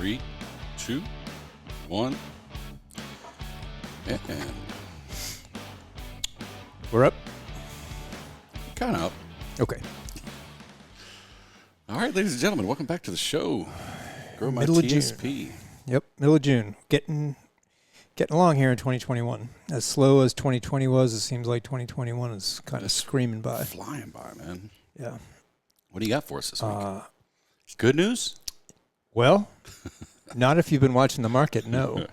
3, 2, 1. And We're up? kind of up. Okay. All right, ladies and gentlemen, welcome back to the show. Grow My Middle of TSP. June. Yep, middle of June. Getting along here in 2021. As slow as 2020 was, it seems like 2021 is kind of screaming by. Flying by, man. Yeah. What do you got for us this week? Good news? Well, not if you've been watching the market. No,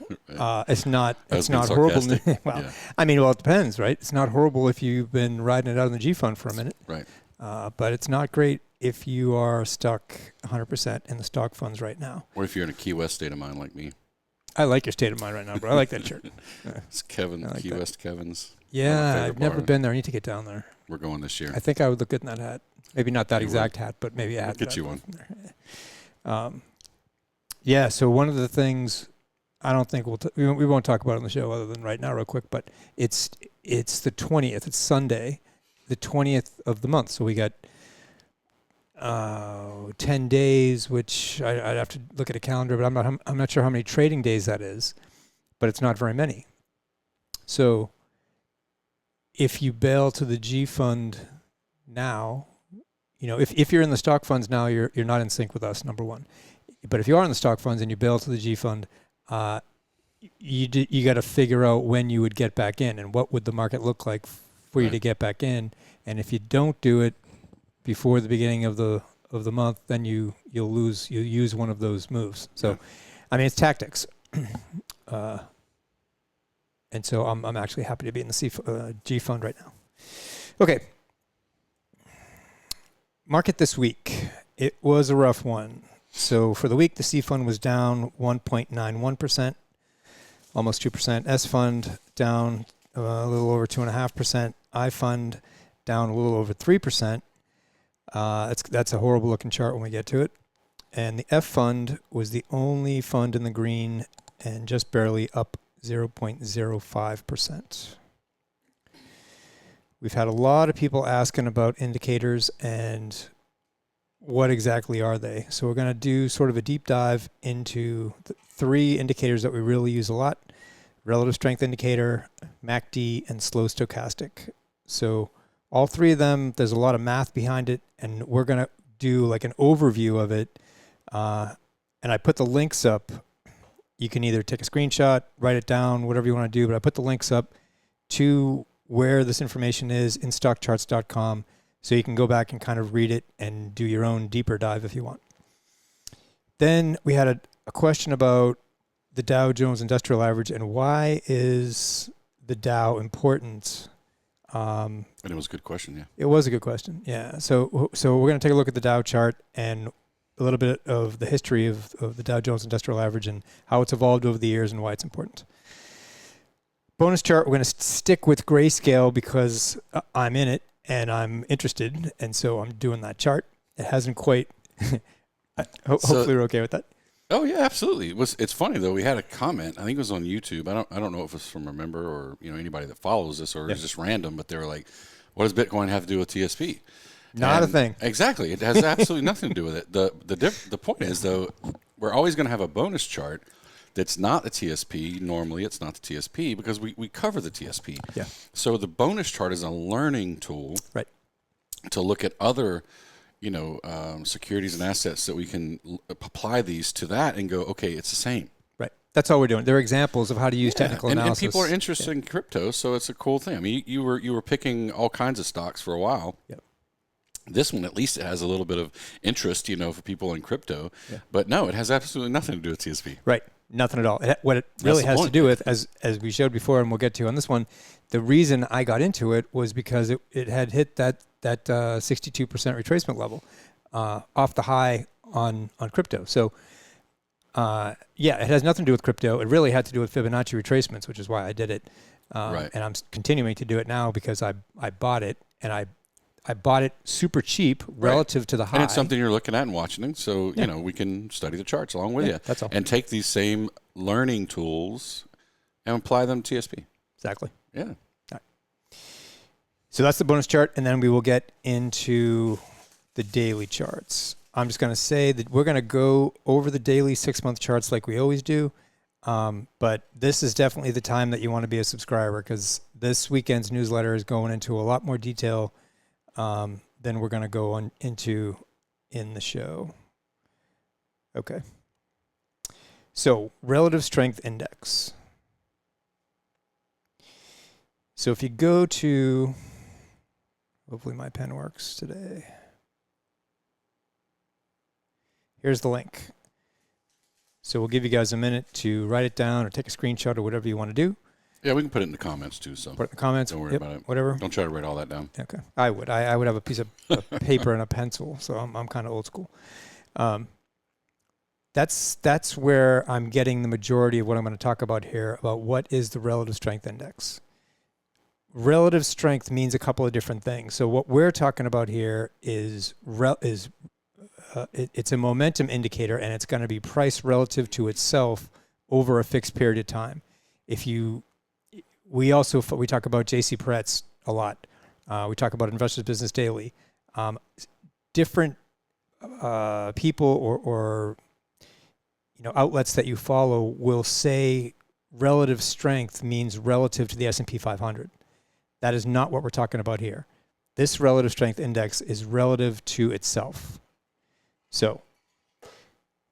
it's not. It's not horrible. Well, yeah. I mean, it depends, right? It's not horrible if you've been riding it out in the G fund for a minute, right? But it's not great if you are stuck 100% in the stock funds right now. Or if you're in a Key West state of mind like me. I like your state of mind right now, bro. I like that shirt. It's Kevin, like Key West Kevin's. Yeah, I've never been there. I need to get down there. We're going this year. I think I would look good in that hat. Maybe not that exact hat, but maybe a hat. Get you one. Yeah, so one of the things I don't think we won't talk about on the show other than right now real quick, but it's the 20th. It's Sunday, the 20th of the month. So we got 10 days, which I'd have to look at a calendar, but I'm not sure how many trading days that is, but it's not very many. So if you bail to the G fund now, if you're in the stock funds now, you're not in sync with us, number one. But if you are in the stock funds and you bail to the G fund, you got to figure out when you would get back in and what would the market look like for you to get back in. And if you don't do it before the beginning of the month, then you'll use one of those moves. So, I mean, it's tactics. And so I'm actually happy to be in the G fund right now. Okay. Market this week. It was a rough one. So for the week, the C fund was down 1.91%, almost 2%. S fund down a little over 2.5%. I fund down a little over 3%. That's a horrible looking chart when we get to it. And the F fund was the only fund in the green and just barely up 0.05%. We've had a lot of people asking about indicators and what exactly are they. So we're going to do sort of a deep dive into the three indicators that we really use a lot: relative strength indicator, MACD, and slow stochastic. So all three of them, there's a lot of math behind it, and we're going to do like an overview of it. And I put the links up. You can either take a screenshot, write it down, whatever you want to do, but I put the links up to where this information is in stockcharts.com, so you can go back and kind of read it and do your own deeper dive if you want. Then we had a question about the Dow Jones Industrial Average and why is the Dow important? And it was a good question, yeah. It was a good question, yeah. So we're going to take a look at the Dow chart and a little bit of the history of the Dow Jones Industrial Average and how it's evolved over the years and why it's important. Bonus chart, we're going to stick with Grayscale because I'm in it and I'm interested, and so I'm doing that chart. It hasn't quite... Hopefully we're okay with that. Oh, yeah, absolutely. It's funny, though. We had a comment. I think it was on YouTube. I don't know if it's from a member or anybody that follows this or it's just random, but they were like, what does Bitcoin have to do with TSP? Not a thing. Exactly. It has absolutely nothing to do with it. The point is, though, we're always going to have a bonus chart that's not the TSP. Normally, it's not the TSP because we cover the TSP. Yeah. So the bonus chart is a learning tool, right, to look at other, securities and assets that we can apply these to that and go, okay, it's the same. Right. That's all we're doing. They're examples of how to use technical analysis. And people are interested in crypto, so it's a cool thing. I mean, you were picking all kinds of stocks for a while. Yep. This one, at least, it has a little bit of interest, for people in crypto. Yeah. But no, it has absolutely nothing to do with TSP. Right. Nothing at all. What it really has to do with, as we showed before, and we'll get to on this one, the reason I got into it was because it had hit that 62% retracement level off the high on crypto. So, it has nothing to do with crypto. It really had to do with Fibonacci retracements, which is why I did it. Right. And I'm continuing to do it now because I bought it, and I bought it super cheap relative to the high. And it's something you're looking at and watching. So, we can study the charts along with you. That's all. And take these same learning tools and apply them to TSP. Exactly. Yeah. All right. So that's the bonus chart, and then we will get into the daily charts. I'm just going to say that we're going to go over the daily 6-month charts like we always do. But this is definitely the time that you want to be a subscriber, because this weekend's newsletter is going into a lot more detail than we're going to go into in the show. Okay. So, relative strength index. So if you go to, hopefully my pen works today. Here's the link. So we'll give you guys a minute to write it down or take a screenshot or whatever you want to do. Yeah, we can put it in the comments too. So put it in the comments. Don't worry about it. Whatever. Don't try to write all that down. Okay. I would have a piece of paper and a pencil. So I'm kind of old school. That's where I'm getting the majority of what I'm going to talk about here, about what is the relative strength index. Relative strength means a couple of different things. So what we're talking about here is it's a momentum indicator, and it's going to be price relative to itself over a fixed period of time. We talk about JC Peretz a lot. We talk about Investors Business Daily. Different people or outlets that you follow will say relative strength means relative to the S&P 500. That is not what we're talking about here. This relative strength index is relative to itself. So,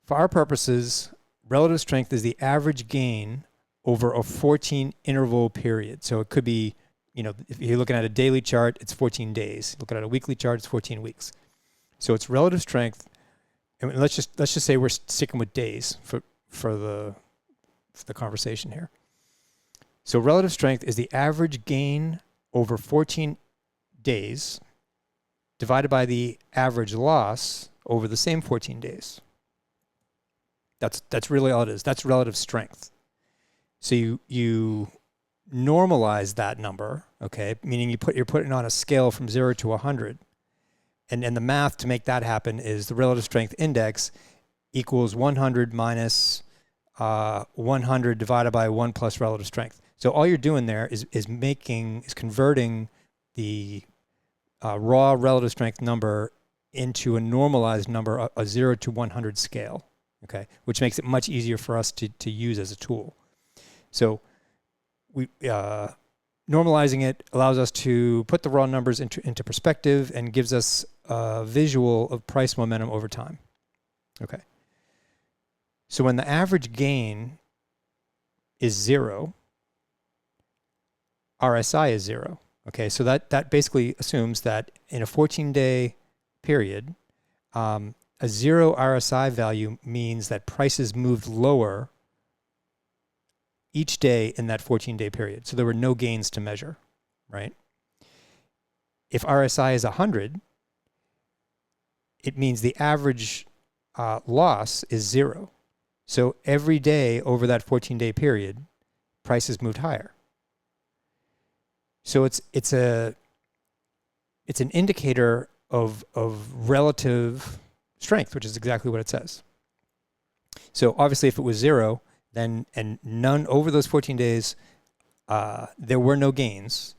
for our purposes, relative strength is the average gain over a 14 interval period. So it could be, if you're looking at a daily chart, it's 14 days. Looking at a weekly chart, it's 14 weeks. So it's relative strength. And let's just say we're sticking with days for the conversation here. So relative strength is the average gain over 14 days divided by the average loss over the same 14 days. That's really all it is. That's relative strength. So you normalize that number, okay? Meaning you're putting on a scale from 0 to 100. And the math to make that happen is the relative strength index equals 100 minus 100 divided by 1 plus relative strength. So all you're doing there is converting the raw relative strength number into a normalized number, a 0 to 100 scale, okay, which makes it much easier for us to use as a tool. So we normalizing it allows us to put the raw numbers into perspective and gives us a visual of price momentum over time. Okay. So when the average gain is 0, RSI is 0. Okay, so that basically assumes that in a 14-day period, a 0 RSI value means that prices moved lower each day in that 14-day period. So there were no gains to measure, right? If RSI is 100, it means the average loss is 0. So every day over that 14-day period, prices moved higher. So it's an indicator of relative strength, which is exactly what it says. So obviously, if it was 0, then and none over those 14 days, there were no gains.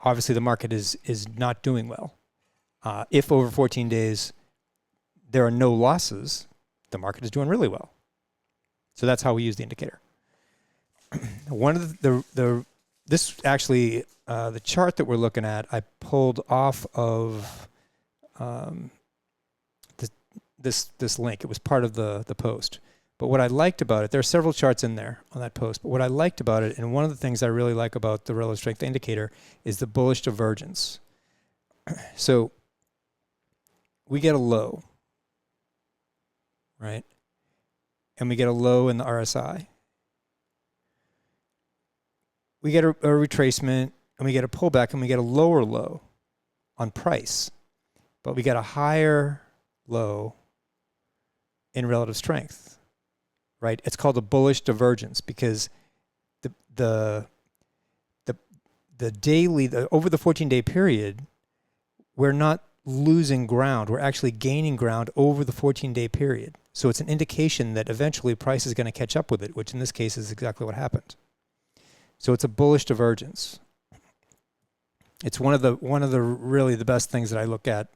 Obviously, the market is not doing well. If over 14 days there are no losses, the market is doing really well. So that's how we use the indicator. One of this actually, the chart that we're looking at, I pulled off of this link. It was part of the post. But what I liked about it, there are several charts in there on that post, but what I liked about it, and one of the things I really like about the relative strength indicator, is the bullish divergence. So we get a low, right? And we get a low in the RSI. We get a retracement, and we get a pullback, and we get a lower low on price. But we get a higher low in relative strength, right? It's called a bullish divergence because the daily, over the 14-day period, we're not losing ground. We're actually gaining ground over the 14-day period. So it's an indication that eventually price is going to catch up with it, which in this case is exactly what happened. So it's a bullish divergence. It's one of the really the best things that I look at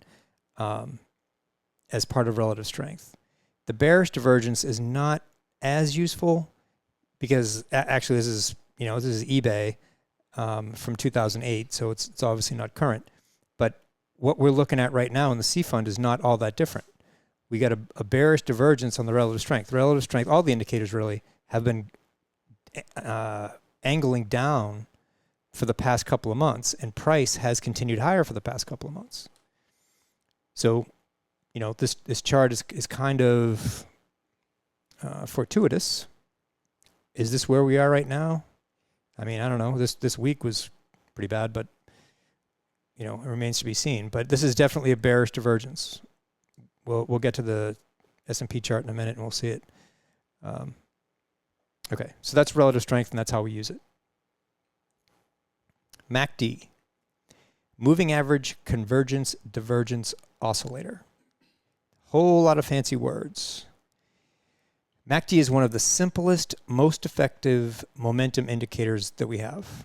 as part of relative strength. The bearish divergence is not as useful because actually this is eBay from 2008, so it's obviously not current. But what we're looking at right now in the C fund is not all that different. We got a bearish divergence on the relative strength. The relative strength, all the indicators really have been angling down for the past couple of months, and price has continued higher for the past couple of months. So, this chart is kind of fortuitous. Is this where we are right now? I mean, I don't know. This week was pretty bad, but it remains to be seen. But this is definitely a bearish divergence. We'll get to the S&P chart in a minute, and we'll see it. Okay, so that's relative strength, and that's how we use it. MACD, Moving Average Convergence Divergence Oscillator. Whole lot of fancy words. MACD is one of the simplest, most effective momentum indicators that we have.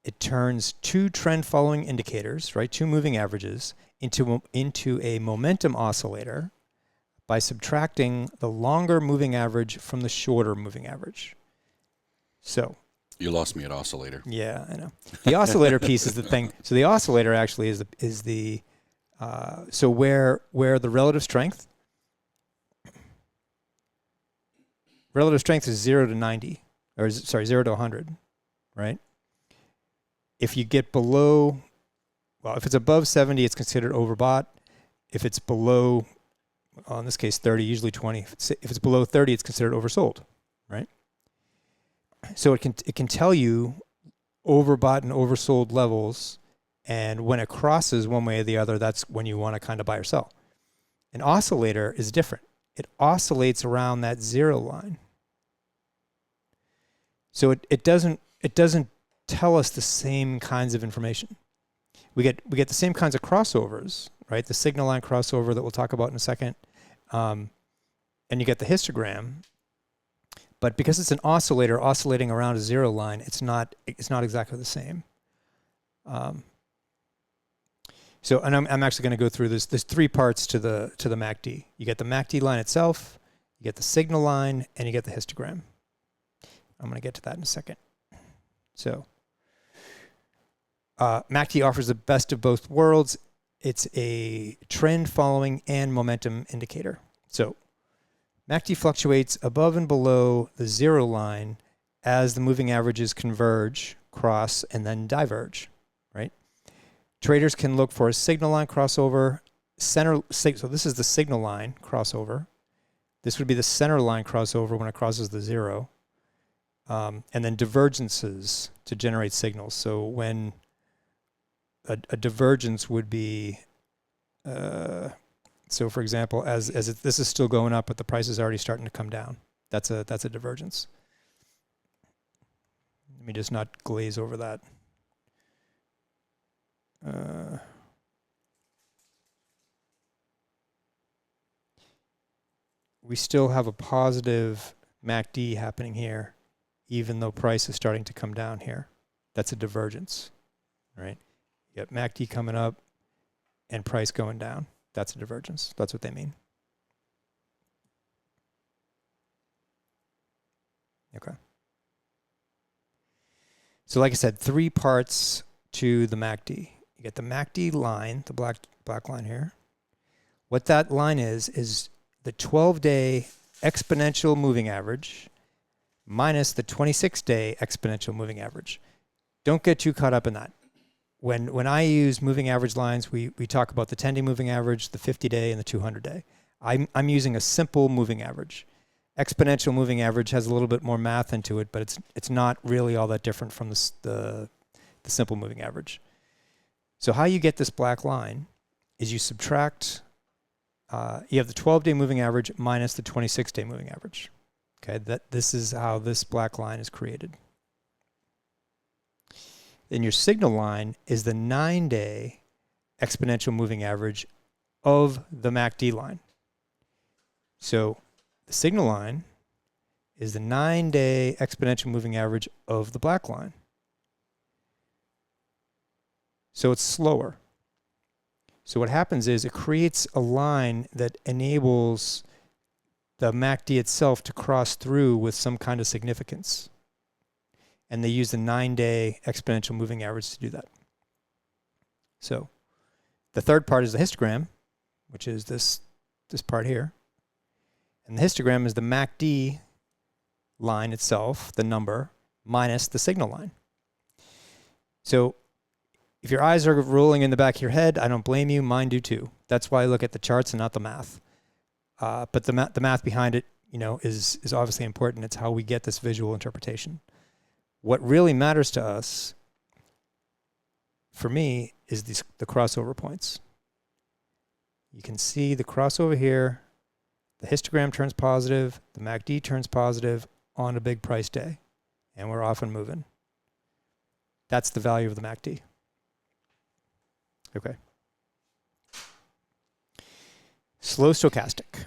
It turns two trend-following indicators, right, two moving averages, into a momentum oscillator by subtracting the longer moving average from the shorter moving average. So you lost me at oscillator. Yeah, I know. The oscillator piece is the thing. So the oscillator actually is the so where the relative strength is 0 to 90, or 0 to 100, right? If you get below, if it's above 70, it's considered overbought. If it's below, in this case 30, usually 20. If it's below 30, it's considered oversold, right? So it can tell you overbought and oversold levels, and when it crosses one way or the other, that's when you want to kind of buy or sell. An oscillator is different. It oscillates around that zero line. So it doesn't tell us the same kinds of information. We get the same kinds of crossovers, right? The signal line crossover that we'll talk about in a second, and you get the histogram. But because it's an oscillator oscillating around a zero line, it's not exactly the same. So, and I'm actually going to go through this. There's three parts to the MACD. You get the MACD line itself, you get the signal line, and you get the histogram. I'm going to get to that in a second. So, MACD offers the best of both worlds. It's a trend following and momentum indicator. So, MACD fluctuates above and below the zero line as the moving averages converge, cross, and then diverge, right? Traders can look for a signal line crossover, so this is the signal line crossover. This would be the center line crossover when it crosses the zero. And then divergences to generate signals. So when a divergence would be, so for example, this is still going up, but the price is already starting to come down. That's a divergence. Let me just not glaze over that. We still have a positive MACD happening here, even though price is starting to come down here. That's a divergence, right? You got MACD coming up and price going down. That's a divergence. That's what they mean. Okay. So like I said, three parts to the MACD. You get the MACD line, the black line here. What that line is the 12-day exponential moving average minus the 26-day exponential moving average. Don't get too caught up in that. When I use moving average lines, we talk about the 10-day moving average, the 50-day, and the 200-day. I'm using a simple moving average. Exponential moving average has a little bit more math into it, but it's not really all that different from the simple moving average. So how you get this black line is you subtract, you have the 12-day moving average minus the 26-day moving average. Okay, this is how this black line is created. Then your signal line is the 9-day exponential moving average of the MACD line. So the signal line is the 9-day exponential moving average of the black line. So it's slower. So what happens is it creates a line that enables the MACD itself to cross through with some kind of significance. And they use the 9-day exponential moving average to do that. So the third part is the histogram, which is this part here. And the histogram is the MACD line itself, the number, minus the signal line. So if your eyes are rolling in the back of your head, I don't blame you. Mine do too. That's why I look at the charts and not the math. But the math behind it, is obviously important. It's how we get this visual interpretation. What really matters to us, for me, is the crossover points. You can see the crossover here. The histogram turns positive. The MACD turns positive on a big price day. And we're off and moving. That's the value of the MACD. Okay. Slow stochastic.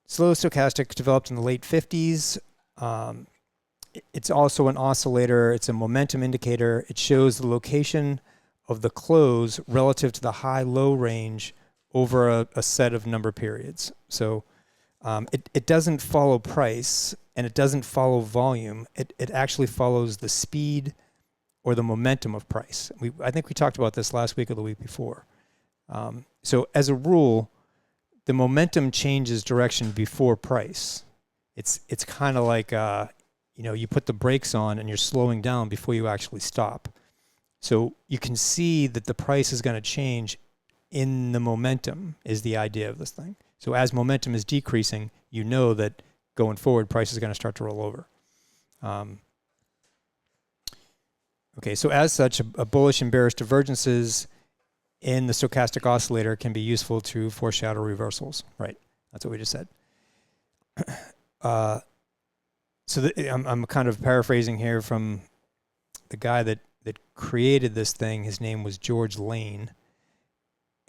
Slow stochastic developed in the late 50s. It's also an oscillator. It's a momentum indicator. It shows the location of the close relative to the high-low range over a set of number periods. So it doesn't follow price, and it doesn't follow volume. It actually follows the speed or the momentum of price. I think we talked about this last week or the week before. So as a rule, the momentum changes direction before price. It's kind of like you put the brakes on and you're slowing down before you actually stop. So you can see that the price is going to change in the momentum is the idea of this thing. So as momentum is decreasing, you know that going forward, price is going to start to roll over. Okay, so as such, a bullish and bearish divergences in the stochastic oscillator can be useful to foreshadow reversals. Right, that's what we just said. I'm kind of paraphrasing here from the guy that created this thing. His name was George Lane,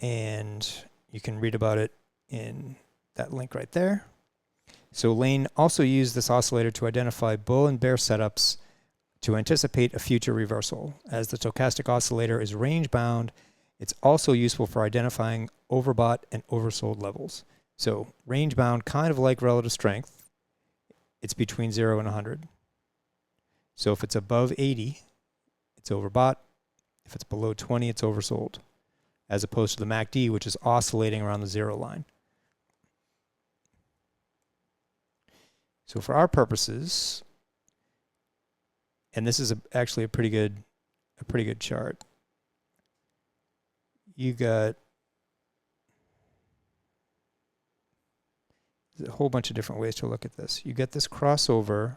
and you can read about it in that link right there. So Lane also used this oscillator to identify bull and bear setups to anticipate a future reversal. As the stochastic oscillator is range bound, it's also useful for identifying overbought and oversold levels. So range bound, kind of like relative strength, it's between 0 and 100. So if it's above 80, it's overbought. If it's below 20, it's oversold, as opposed to the MACD, which is oscillating around the 0 line. So for our purposes, and this is actually a pretty good chart. You got a whole bunch of different ways to look at this. You get this crossover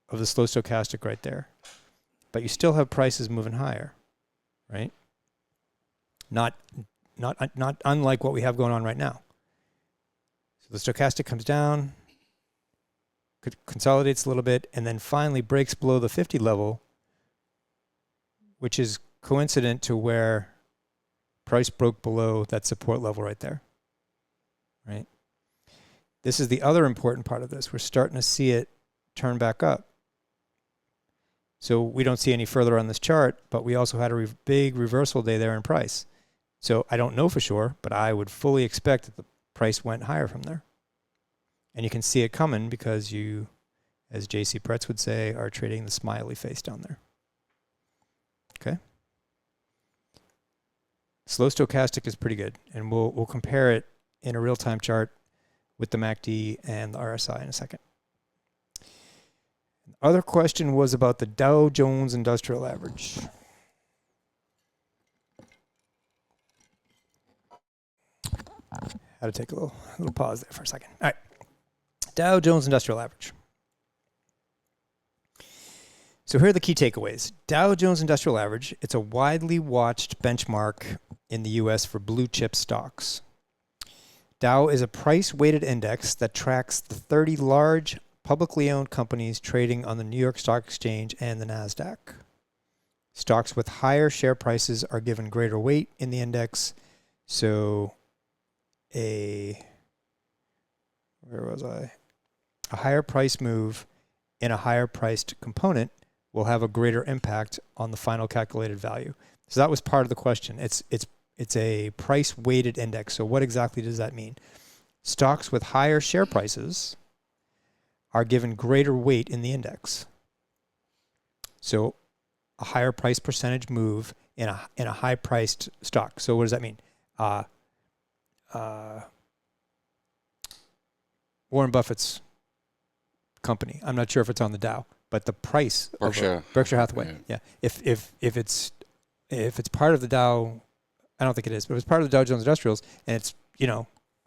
of the slow stochastic right there, but you still have prices moving higher, right? Not unlike what we have going on right now. So the stochastic comes down, consolidates a little bit, and then finally breaks below the 50 level, which is coincident to where price broke below that support level right there, right? This is the other important part of this. We're starting to see it turn back up. So we don't see any further on this chart, but we also had a big reversal day there in price. So I don't know for sure, but I would fully expect that the price went higher from there. And you can see it coming because you, as J.C. Pretz would say, are trading the smiley face down there. Okay? Slow stochastic is pretty good, and we'll compare it in a real-time chart with the MACD and the RSI in a second. The other question was about the Dow Jones Industrial Average. Had to take a little pause there for a second. All right. Dow Jones Industrial Average. So here are the key takeaways. Dow Jones Industrial Average, it's a widely watched benchmark in the U.S. for blue chip stocks. Dow is a price-weighted index that tracks the 30 large publicly owned companies trading on the New York Stock Exchange and the NASDAQ. Stocks with higher share prices are given greater weight in the index. So a higher price move in a higher priced component will have a greater impact on the final calculated value. So that was part of the question. It's a price weighted index. So what exactly does that mean? Stocks with higher share prices are given greater weight in the index. So a higher price percentage move in a high priced stock. So what does that mean? Warren Buffett's company. I'm not sure if it's on the Dow, but the price of Berkshire Hathaway. Yeah. If it's part of the Dow, I don't think it is, but if it's part of the Dow Jones Industrials and it's,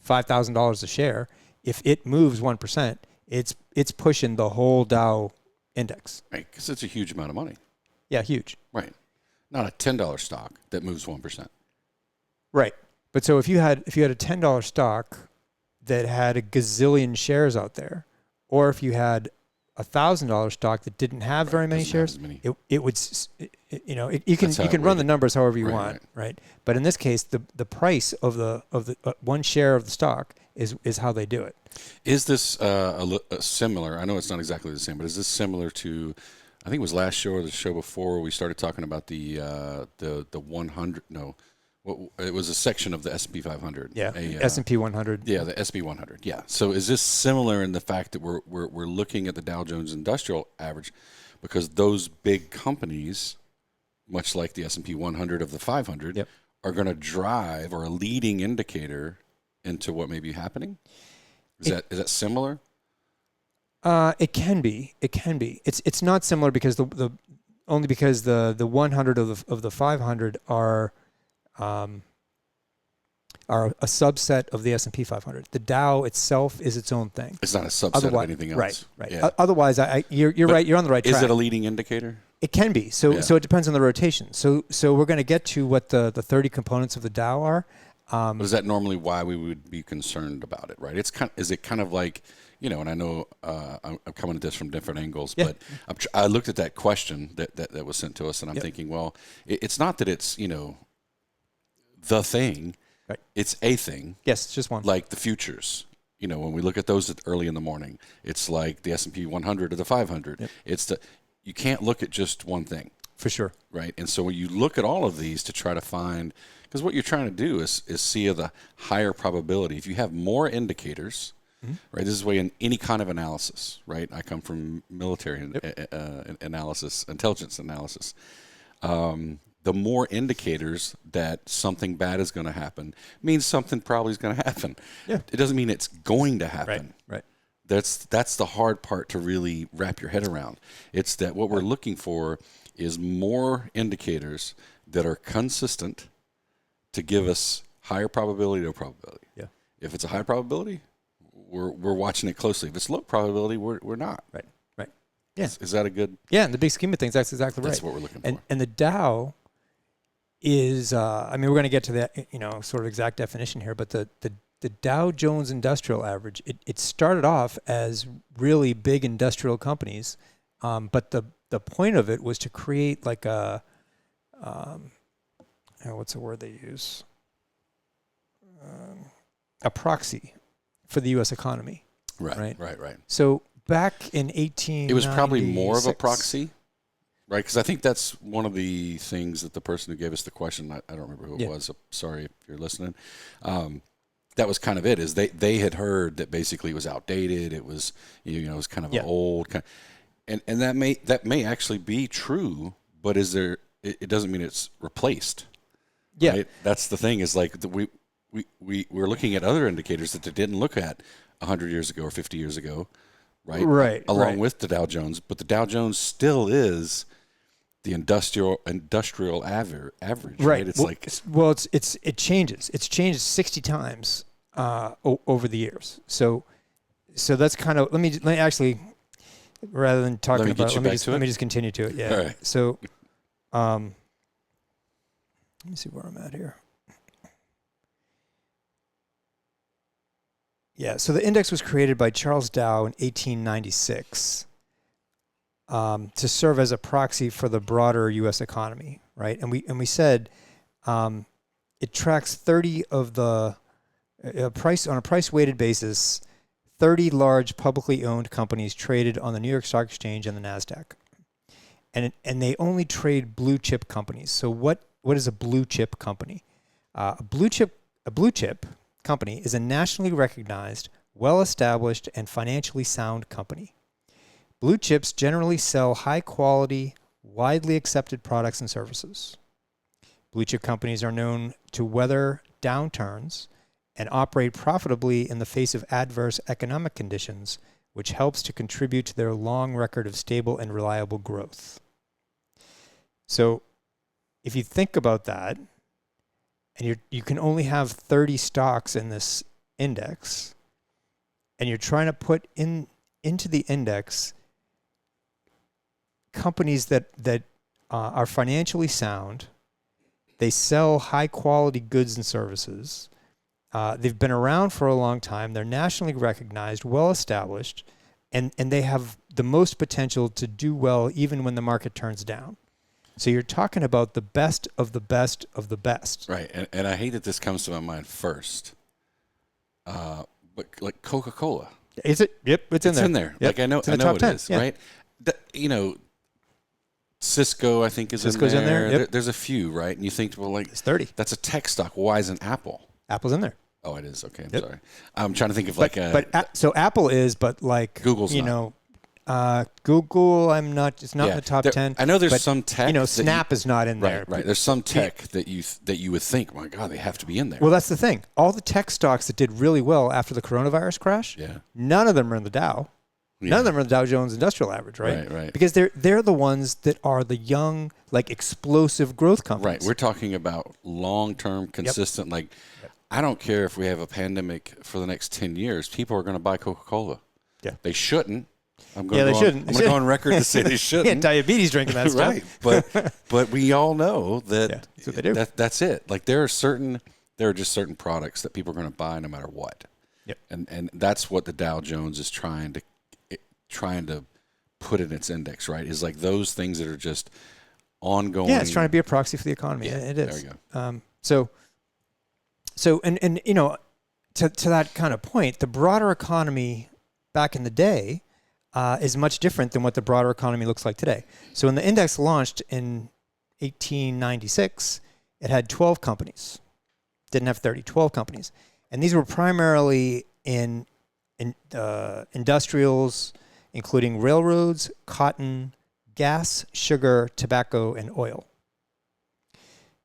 $5,000 a share, if it moves 1%, it's pushing the whole Dow index. Right, because it's a huge amount of money. Yeah, huge. Right. Not a $10 stock that moves 1%. Right. But so if you had a $10 stock that had a gazillion shares out there, or if you had a $1,000 stock that didn't have very many shares, it would, you can run the numbers however you want, right? But in this case, the price of the one share of the stock is how they do it. Is this similar? I know it's not exactly the same, but is this similar to? I think it was last show or the show before we started talking about the 100. No. Well, it was a section of the S&P 500. Yeah, S&P 100. Yeah, the S&P 100. Yeah. So is this similar in the fact that we're looking at the Dow Jones Industrial Average because those big companies, much like the S&P 100 of the 500, are going to drive or a leading indicator into what may be happening? Is that similar? It can be. It's not similar because the 100 of the 500 are a subset of the S&P 500. The Dow itself is its own thing. It's not a subset of anything else. Right. Yeah. Otherwise, you're right. You're on the right track. Is it a leading indicator? It can be. So it depends on the rotation. So we're going to get to what the 30 components of the Dow are. Is that normally why we would be concerned about it? Right. Is it kind of like, and I know I'm coming at this from different angles, but I looked at that question that was sent to us, and I'm thinking, well, it's not that it's the thing, right? It's a thing. Yes, it's just one. Like the futures, when we look at those early in the morning, it's like the S&P 100 or the 500. Yep. You can't look at just one thing. For sure. Right. And so when you look at all of these to try to find, because what you're trying to do is see the higher probability. If you have more indicators, right? This is why in any kind of analysis, right? I come from military analysis, intelligence analysis. The more indicators that something bad is going to happen means something probably is going to happen. Yeah. It doesn't mean it's going to happen. Right. That's the hard part to really wrap your head around. It's that what we're looking for is more indicators that are consistent to give us higher probability or probability. Yeah. If it's a high probability, we're watching it closely. If it's low probability, we're not. Right. Yeah. Is that a good? Yeah, in the big scheme of things, that's exactly right. That's what we're looking for. And the Dow is, we're going to get to that, sort of exact definition here, but the Dow Jones Industrial Average, it started off as really big industrial companies, but the point of it was to create like what's the word they use? A proxy for the U.S. economy. Right. So back in 1896... It was probably more of a proxy, right? Because I think that's one of the things that the person who gave us the question, I don't remember who it was, sorry if you're listening, that was kind of it, is they had heard that basically it was outdated, it was, it was kind of an old... And that may actually be true, but it doesn't mean it's replaced. Yeah. Right? That's the thing, is like we're looking at other indicators that they didn't look at 100 years ago or 50 years ago, right? Right. Along with the Dow Jones, but the Dow Jones still is the industrial average, right? It's it changes. It's changed 60 times over the years. So that's kind of let me actually, rather than talking about, let me just continue to it. Yeah. All right. So, let me see where I'm at here. Yeah, so the index was created by Charles Dow in 1896 to serve as a proxy for the broader U.S. economy, right? And we said it tracks 30 of the price on a price-weighted basis, 30 large publicly owned companies traded on the New York Stock Exchange and the NASDAQ. and they only trade blue chip companies. So what is a blue chip company? A blue chip company is a nationally recognized, well-established, and financially sound company. Blue chips generally sell high-quality, widely accepted products and services. Blue chip companies are known to weather downturns and operate profitably in the face of adverse economic conditions, which helps to contribute to their long record of stable and reliable growth. So if you think about that, and you can only have 30 stocks in this index, and you're trying to put into the index companies that are financially sound, they sell high quality goods and services, they've been around for a long time, they're nationally recognized, well established, and they have the most potential to do well even when the market turns down. So you're talking about the best of the best of the best. Right, and I hate that this comes to my mind first, but like Coca-Cola. Is it? Yep, it's in there. Yep. Like I know it is, yeah. right? Cisco, I think, Cisco's in there. Yep. There's a few, right? And you think, well, like, it's 30. That's a tech stock. Why isn't Apple? Apple's in there. Oh, it is. Okay, I'm Yep. sorry. I'm trying to think of so Apple is, but like Google's not. Google, I'm not. It's not in the top 10. I know there's some tech. Snap is not in there. Right. There's some tech that you would think, my God, they have to be in there. Well, that's the thing. All the tech stocks that did really well after the coronavirus crash, none of them are in the Dow. None of them are in the Dow Jones Industrial Average, right? Right. Because they're the ones that are the young, like explosive growth companies. Right. We're talking about long-term, consistent. Like, I don't care if we have a pandemic for the next 10 years. People are going to buy Coca-Cola. Yeah. They shouldn't. They shouldn't. I'm going to go on record to say they shouldn't. Diabetes drinking that stuff. Right. But we all know that that's what they do. That's it. Like there are just certain products that people are going to buy no matter what. Yep. And that's what the Dow Jones is trying to put in its index, right? Is like those things that are just ongoing. Yeah, it's trying to be a proxy for the economy. Yeah, it is. There we go. So to that kind of point, the broader economy back in the day is much different than what the broader economy looks like today. So when the index launched in 1896, it had 12 companies. Didn't have 30, 12 companies. And these were primarily in industrials, including railroads, cotton, gas, sugar, tobacco, and oil.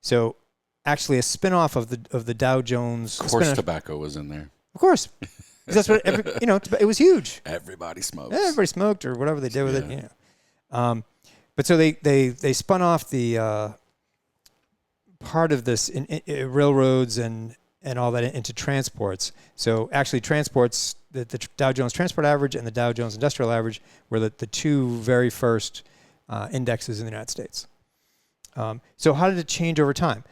So actually a spinoff of the Dow Jones. Of course tobacco was in there. Of course. That's what it was huge. Everybody smokes. Everybody smoked or whatever they did with it. But so they spun off the part of this in railroads and all that into transports. So actually transports, the Dow Jones Transport Average and the Dow Jones Industrial Average were the two very first indexes in the United States. So how did it change over time?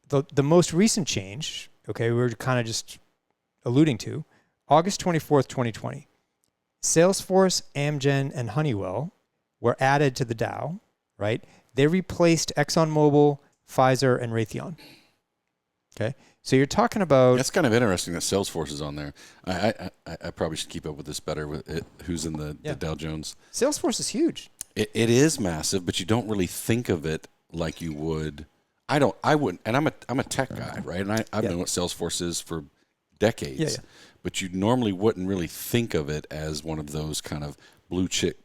The most recent change, we were kind of just alluding to, August 24th, 2020, Salesforce, Amgen, and Honeywell were added to the Dow, right? They replaced ExxonMobil, Pfizer, and Raytheon. Okay? So you're talking about... That's kind of interesting that Salesforce is on there. I probably should keep up with this better with it, who's in the Dow Jones. Salesforce is huge. It is massive, but you don't really think of it like you would. I wouldn't, and I'm a tech guy, right? And I've known what Salesforce is for decades. Yeah. But you normally wouldn't really think of it as one of those kind of blue chip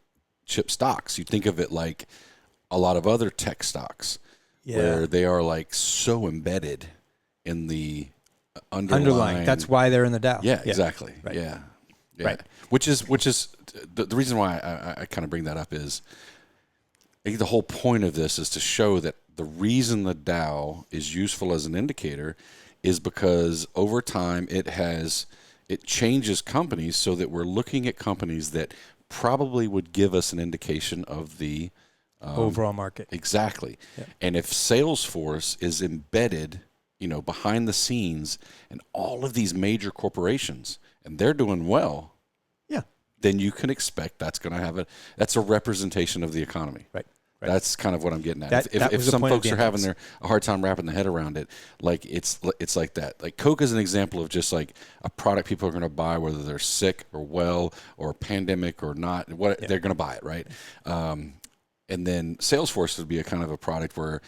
stocks. You think of it like a lot of other tech stocks where they are like so embedded in the underlying. That's why they're in the Dow. Yeah, exactly. Right. Yeah. Right. Which is the reason why I kind of bring that up is I think the whole point of this is to show that the reason the Dow is useful as an indicator is because over time it changes companies so that we're looking at companies that probably would give us an indication of the overall market. Exactly. Yeah. And if Salesforce is embedded, behind the scenes in all of these major corporations and they're doing well, then you can expect that's going to that's a representation of the economy. Right. That's kind of what I'm getting at. That if some folks are having a hard time wrapping their head around it, like it's like that. Like Coke is an example of just like a product people are going to buy, whether they're sick or well or pandemic or not. They're going to buy it, right? And then Salesforce would be a kind of a product where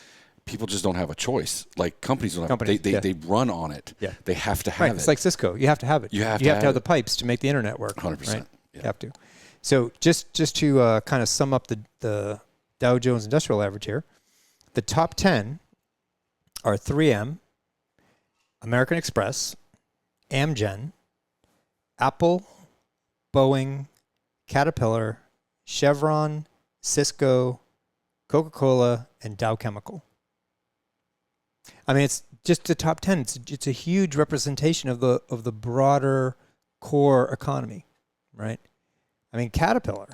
people just don't have a choice. Like companies don't have, they run on it. Yeah. They have to have it. It's like Cisco. You have to have it. You have to have the pipes to make the internet work. 100%. Right? Yeah. You have to. So just to kind of sum up the Dow Jones Industrial Average here, the top 10 are 3M, American Express, Amgen, Apple, Boeing, Caterpillar, Chevron, Cisco, Coca-Cola, and Dow Chemical. I mean, it's just the top 10. It's a huge representation of the broader core economy, right? I mean, Caterpillar,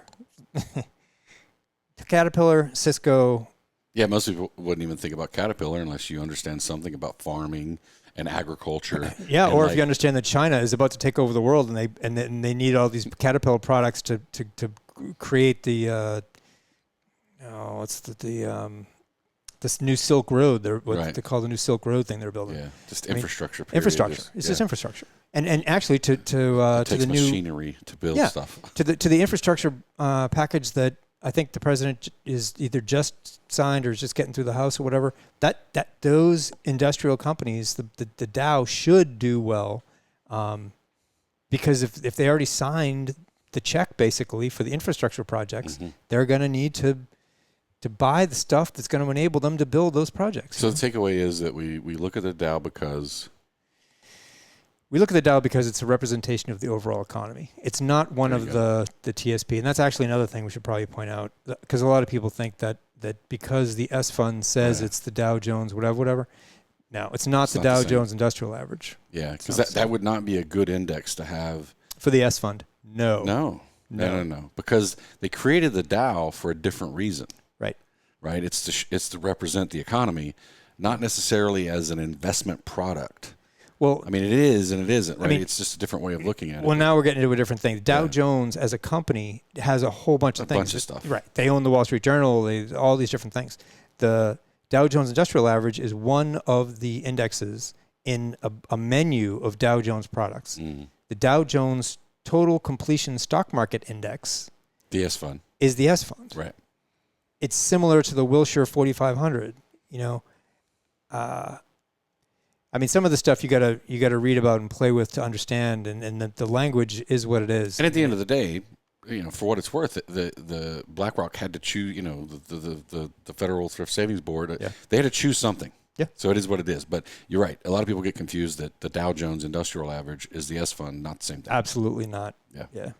Cisco. Yeah, most people wouldn't even think about Caterpillar unless you understand something about farming and agriculture. Yeah, and or if you understand that China is about to take over the world and they need all these Caterpillar products to create the this new Silk Road. They call the new Silk Road thing they're building. Yeah, just infrastructure. Infrastructure. It's just infrastructure. And actually to the new machinery to build stuff. To the infrastructure package that I think the president is either just signed or is just getting through the House or whatever. That those industrial companies, the Dow should do well, because if they already signed the check basically for the infrastructure projects, they're going to need to buy the stuff that's going to enable them to build those projects. So the takeaway is that we look at the Dow because... We look at the Dow because it's a representation of the overall economy. It's not one of the TSP. And that's actually another thing we should probably point out, because a lot of people think that because the S fund says it's the Dow Jones, whatever. No, it's not the Dow Jones Industrial Average. Yeah, because that would not be a good index to have. For the S fund, no. Because they created the Dow for a different reason. Right. It's to represent the economy, not necessarily as an investment product. Well, I mean, it is and it isn't, right? I mean, it's just a different way of looking at it. Well, now we're getting into a different thing. Dow Jones as a company has a whole bunch of things. A bunch of stuff. Right. They own the Wall Street Journal, all these different things. The Dow Jones Industrial Average is one of the indexes in a menu of Dow Jones products. The Dow Jones Total Completion Stock Market Index, the S fund, is the S fund. Right. It's similar to the Wilshire 4500, I mean, some of the stuff you gotta read about and play with to understand, and the language is what it is. And at the end of the day, for what it's worth, the BlackRock had to choose. The Federal Thrift Savings Board, they had to choose something. Yeah. So it is what it is. But you're right. A lot of people get confused that the Dow Jones Industrial Average is the S fund, not the same thing. Absolutely not. Yeah.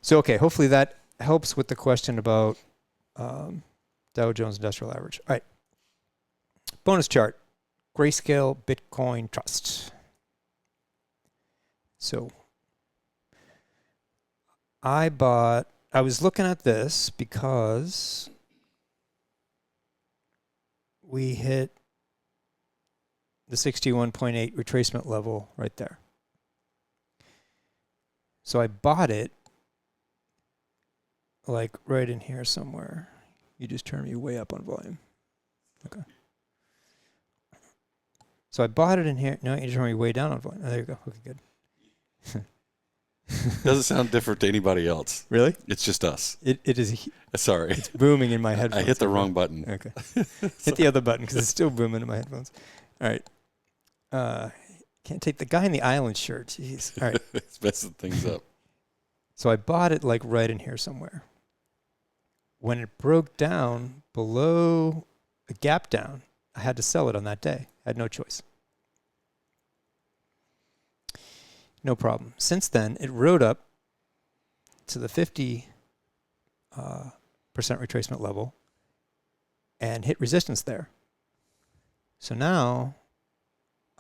So okay, hopefully that helps with the question about Dow Jones Industrial Average. All right. Bonus chart. Grayscale Bitcoin Trust. So I was looking at this because we hit the 61.8 retracement level right there. So I bought it like right in here somewhere. You just turned me way up on volume. Okay. So I bought it in here. No, you turned me way down on volume. Oh, there you go. Okay, good. Doesn't sound different to anybody else. Really? It's just us. It is. Sorry. It's booming in my headphones. I hit the wrong button. Okay. Hit the other button because it's still booming in my headphones. All right. Can't take the guy in the island shirt. Jeez. All right. It's messing things up. So I bought it like right in here somewhere. When it broke down below a gap down, I had to sell it on that day. I had no choice. No problem. Since then, it rode up to the 50% retracement level and hit resistance there. So now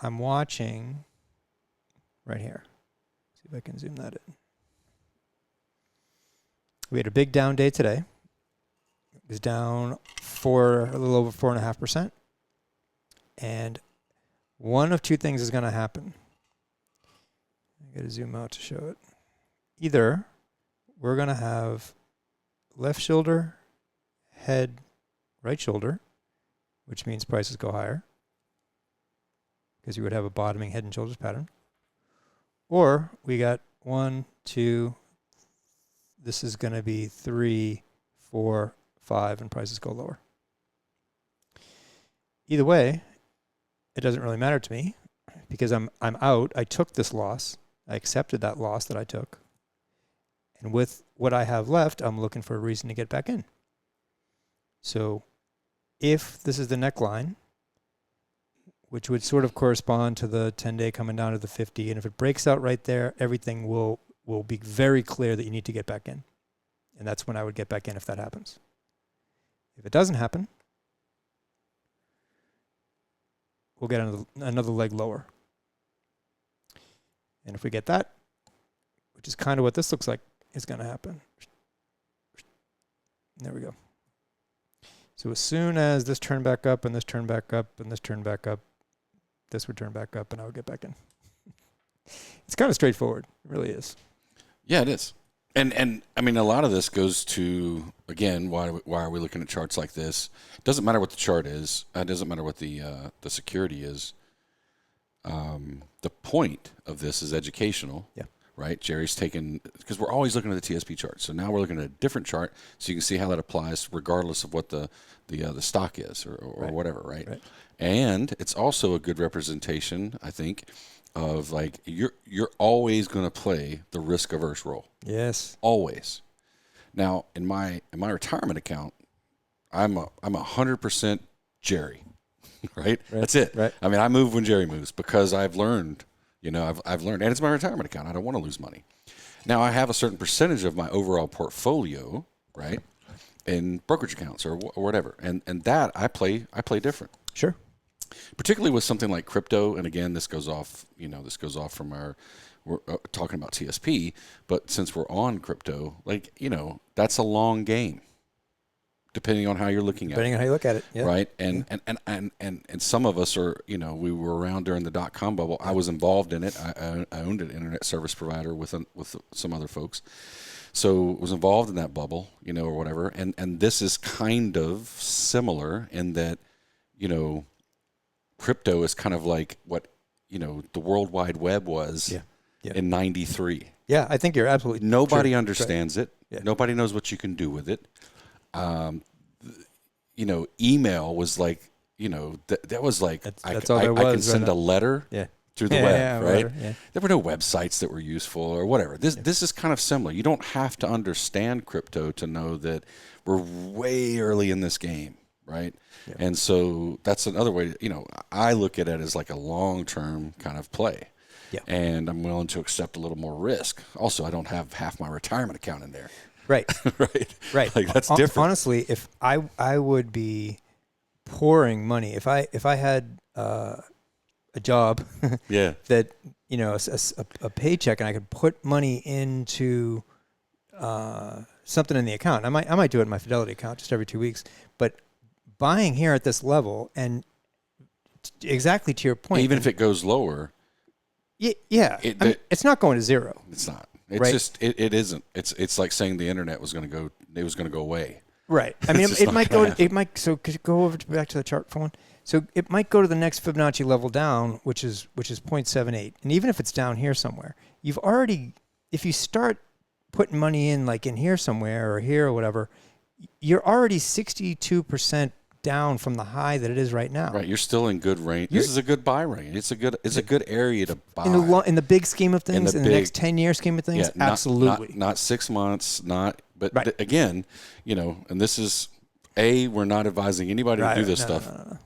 I'm watching right here. See if I can zoom that in. We had a big down day today. It was down a little over 4.5%. And one of two things is going to happen. I got to zoom out to show it. Either we're going to have left shoulder, head, right shoulder, which means prices go higher because you would have a bottoming head and shoulders pattern. Or we got 1, 2, this is going to be 3, 4, 5 and prices go lower. Either way, it doesn't really matter to me because I'm out. I took this loss. I accepted that loss that I took. And with what I have left, I'm looking for a reason to get back in. So if this is the neckline, which would sort of correspond to the 10-day coming down to the 50, and if it breaks out right there, everything will be very clear that you need to get back in. And that's when I would get back in if that happens. If it doesn't happen, we'll get another leg lower. And if we get that, which is kind of what this looks like is going to happen. There we go. So as soon as this turned back up and this turned back up and this turned back up, this would turn back up and I would get back in. It's kind of straightforward. It really is. Yeah, it is. And I mean, a lot of this goes to, again, why are we looking at charts like this? It doesn't matter what the chart is. It doesn't matter what the security is. The point of this is educational. Yeah. Right? Jerry's taken, because we're always looking at the TSP chart. So now we're looking at a different chart so you can see how that applies regardless of what the stock is or right. whatever, right? And it's also a good representation, I think, of like you're always going to play the risk averse role. Yes. Always. Now, in my retirement account, I'm 100% Jerry. Right? That's it. Right. I mean, I move when Jerry moves because I've learned. I've learned, and it's my retirement account. I don't want to lose money. Now, I have a certain percentage of my overall portfolio, right, in brokerage accounts or whatever, and that I play different. Sure. Particularly with something like crypto, and again, this goes off from we're talking about TSP, but since we're on crypto, like, that's a long game. Depending on how you're looking at it. Depending on how you look at it, yeah. Right? And some of us are, we were around during the .com bubble. I was involved in it. I owned an internet service provider with some other folks. So was involved in that bubble, or whatever. And this is kind of similar in that, crypto is kind of like what, the World Wide Web was in 93. Yeah, I think you're absolutely Nobody understands it. Yeah. Nobody knows what you can do with it. Email was like, that was like, that's all there I was, can send a letter through the web, right? Yeah. There were no websites that were useful or whatever. This is kind of similar. You don't have to understand crypto to know that we're way early in this game, right? Yeah. And so that's another way, I look at it as like a long-term kind of play. Yeah. And I'm willing to accept a little more risk. Also, I don't have half my retirement account in there. Right. Right. Like that's different. Honestly, if I would be pouring money, if I had a job that, a paycheck and I could put money into something in the account. I might do it in my Fidelity account just every 2 weeks, but buying here at this level and exactly to your point. Even if it goes lower. Yeah. It's not going to zero. It's not. It's just it isn't. It's like saying the internet was going to go away. Right. I mean, it might go. So could you go back to the chart for one? So it might go to the next Fibonacci level down, which is 0.78. And even if it's down here somewhere, if you start putting money in like in here somewhere or here or whatever, you're already 62% down from the high that it is right now. Right, you're still in good range. This is a good buy range. It's a good area to buy. In the big scheme of things, in the next 10-year scheme of things, absolutely. Not 6 months, but again, and this is we're not advising anybody to do this stuff. No.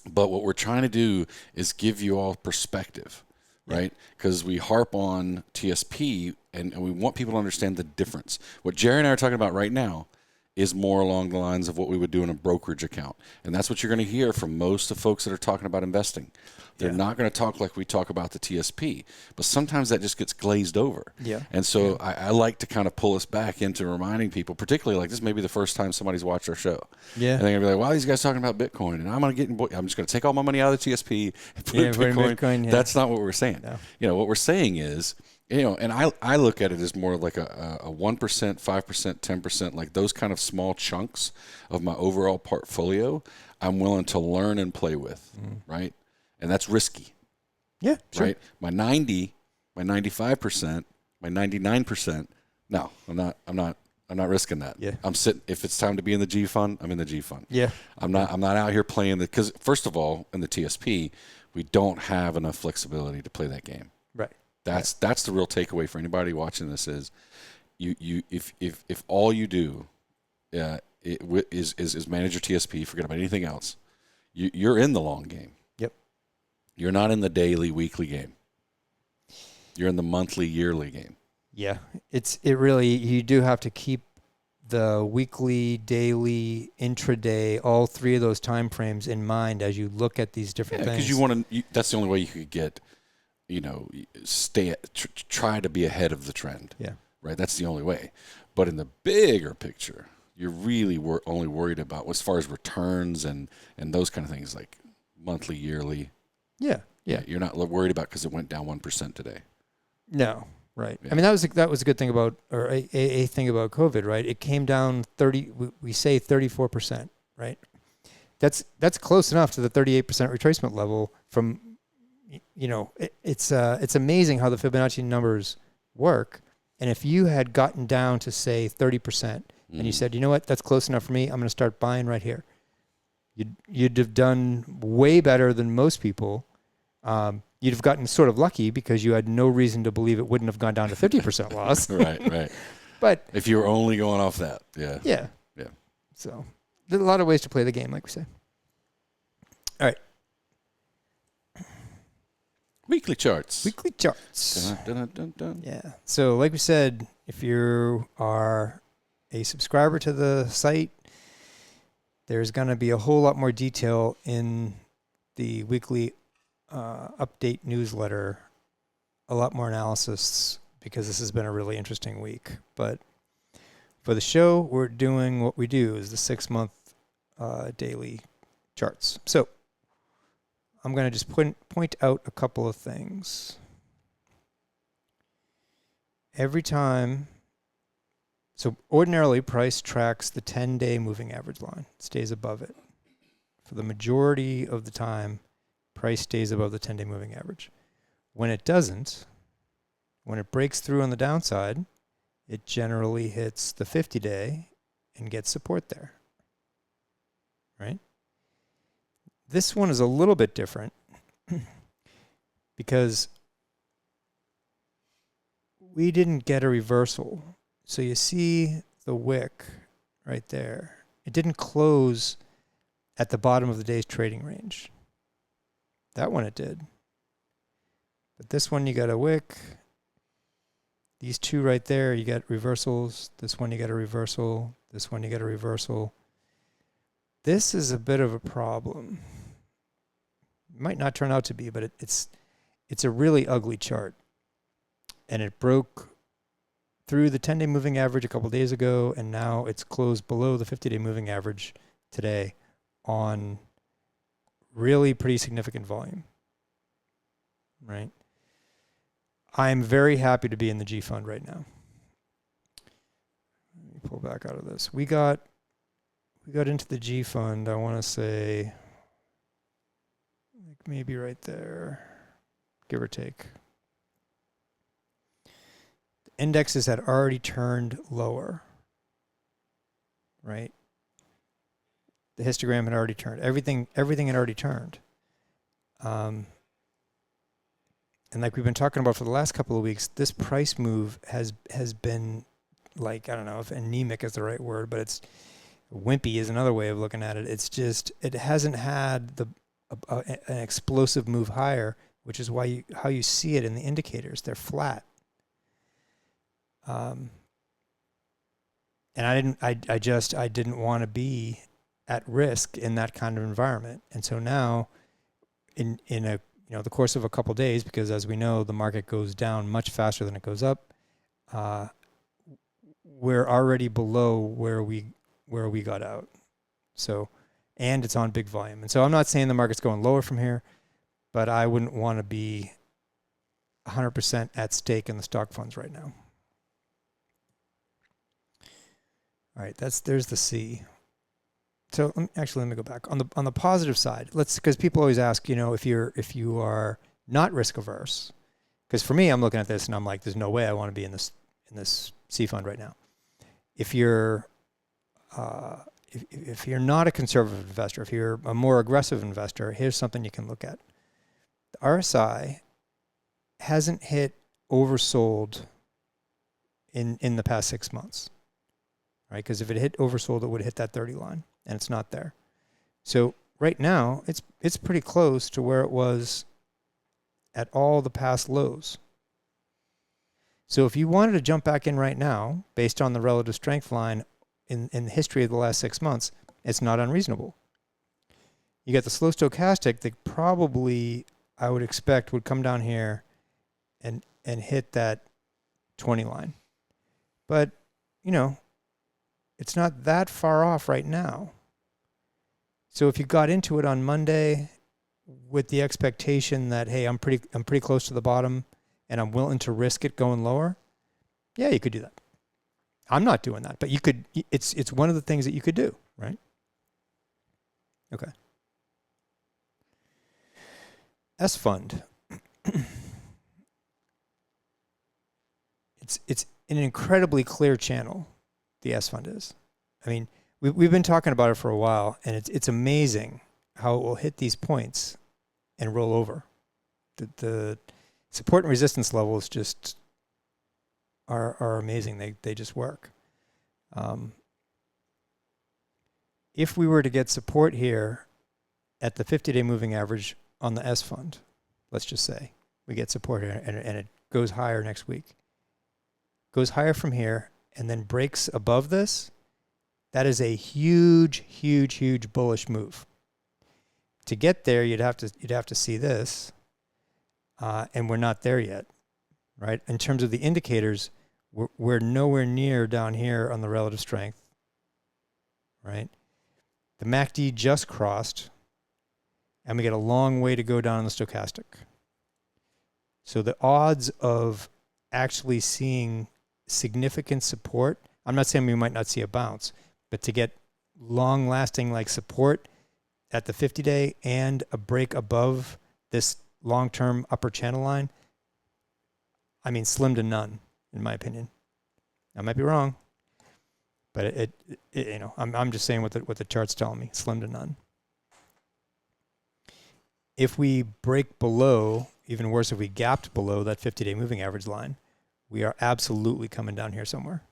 But what we're trying to do is give you all perspective, right? Because we harp on TSP and we want people to understand the difference. What Jerry and I are talking about right now is more along the lines of what we would do in a brokerage account. And that's what you're going to hear from most of the folks that are talking about investing. They're not going to talk like we talk about the TSP, but sometimes that just gets glazed over. Yeah. And so I like to kind of pull us back into reminding people, particularly like this may be the first time somebody's watched our show. Yeah. And they're going to be like, wow, these guys talking about Bitcoin, and I'm just going to take all my money out of the TSP and put it in Bitcoin. That's not what we're saying. No. What we're saying is, and I look at it as more like a 1%, 5%, 10%, like those kind of small chunks of my overall portfolio I'm willing to learn and play with, right? And that's risky. Yeah, sure. Right? My 90, my 95%, my 99%, no, I'm not I'm not risking that. Yeah. I'm sitting. If it's time to be in the G fund, I'm in the G fund. Yeah. I'm not out here playing because first of all, in the TSP, we don't have enough flexibility to play that game. Right. That's the real takeaway for anybody watching this is, if all you do, is manage your TSP, forget about anything else, you're in the long game. Yep. You're not in the daily, weekly game. You're in the monthly, yearly game. Yeah. It really, you do have to keep the weekly, daily, intraday, all three of those time frames in mind as you look at these different things. Because that's the only way you could get, try to be ahead of the trend. Yeah. Right. That's the only way. But in the bigger picture, you're really only worried about as far as returns and those kind of things like monthly, yearly. Yeah. You're not worried about because it went down 1% today. No. Right. Yeah. I mean, that was a good thing about, or a thing about COVID, right? It came down we say 34%, right? That's close enough to the 38% retracement level from, it's amazing how the Fibonacci numbers work. And if you had gotten down to say 30% and you said, you know what, that's close enough for me, I'm going to start buying right here. You'd have done way better than most people. You'd have gotten sort of lucky because you had no reason to believe it wouldn't have gone down to 50% loss. Right. But if you were only going off that, yeah. Yeah. So there's a lot of ways to play the game, like we say. All right. Weekly charts. Dun, dun, dun. Yeah. So like we said, if you are a subscriber to the site, there's going to be a whole lot more detail in the weekly update newsletter, a lot more analysis because this has been a really interesting week. But for the show, we're doing what we do is the 6-month daily charts. So I'm going to just point out a couple of things. Every time, so ordinarily price tracks the 10-day moving average line, it stays above it. For the majority of the time, price stays above the 10-day moving average. When it doesn't, when it breaks through on the downside, it generally hits the 50-day and gets support there, right? This one is a little bit different because we didn't get a reversal. So you see the wick right there. It didn't close at the bottom of the day's trading range. That one it did. But this one you got a wick. These two right there, you got reversals. This one you got a reversal. This one you got a reversal. This is a bit of a problem. It might not turn out to be, but it's a really ugly chart. And it broke through the 10-day moving average a couple days ago, and now it's closed below the 50-day moving average today on really pretty significant volume, right? I'm very happy to be in the G fund right now. Let me pull back out of this. We got into the G fund, I want to say, like maybe right there, give or take. The indexes had already turned lower, right? The histogram had already turned. Everything had already turned. And like we've been talking about for the last couple of weeks, this price move has been like, I don't know if anemic is the right word, but it's wimpy is another way of looking at it. It's just, it hasn't had an explosive move higher, which is why how you see it in the indicators. They're flat. And I didn't want to be at risk in that kind of environment. And so now in the course of a couple of days, because as we know, the market goes down much faster than it goes up, we're already below where we got out. So, and it's on big volume. And so I'm not saying the market's going lower from here, but I wouldn't want to be 100% at stake in the stock funds right now. All right, there's the C. So let me go back on the positive side. Because people always ask, if you are not risk averse, because for me, I'm looking at this and I'm like, there's no way I want to be in this C fund right now. if you're if you're not a conservative investor, if you're a more aggressive investor, here's something you can look at. The RSI hasn't hit oversold in the past 6 months, right? Because if it hit oversold, it would hit that 30 line, and it's not there. So right now, it's pretty close to where it was at all the past lows. So if you wanted to jump back in right now, based on the relative strength line in the history of the last 6 months, it's not unreasonable. You got the slow stochastic that probably, I would expect, would come down here and hit that 20 line. But, you know, it's not that far off right now. So if you got into it on Monday with the expectation that, hey, I'm pretty close to the bottom and I'm willing to risk it going lower, yeah, you could do that. I'm not doing that, but you could. It's one of the things that you could do, right? Okay. S fund. It's an incredibly clear channel. The S fund is. I mean, we've been talking about it for a while, and it's amazing how it will hit these points and roll over. The support and resistance levels just are amazing. They just work. If we were to get support here at the 50-day moving average on the S fund, let's just say we get support here and it goes higher next week, goes higher from here and then breaks above this, that is a huge, huge, huge bullish move. To get there, you'd have to see this, and we're not there yet, right? In terms of the indicators, we're nowhere near down here on the relative strength, right? The MACD just crossed, and we got a long way to go down on the stochastic. So the odds of actually seeing significant support, I'm not saying we might not see a bounce, but to get long-lasting like support at the 50-day and a break above this long-term upper channel line, I mean, slim to none, in my opinion. I might be wrong, but it you know, I'm just saying what the chart's telling me, slim to none. If we break below, even worse, if we gapped below that 50-day moving average line, we are absolutely coming down here somewhere.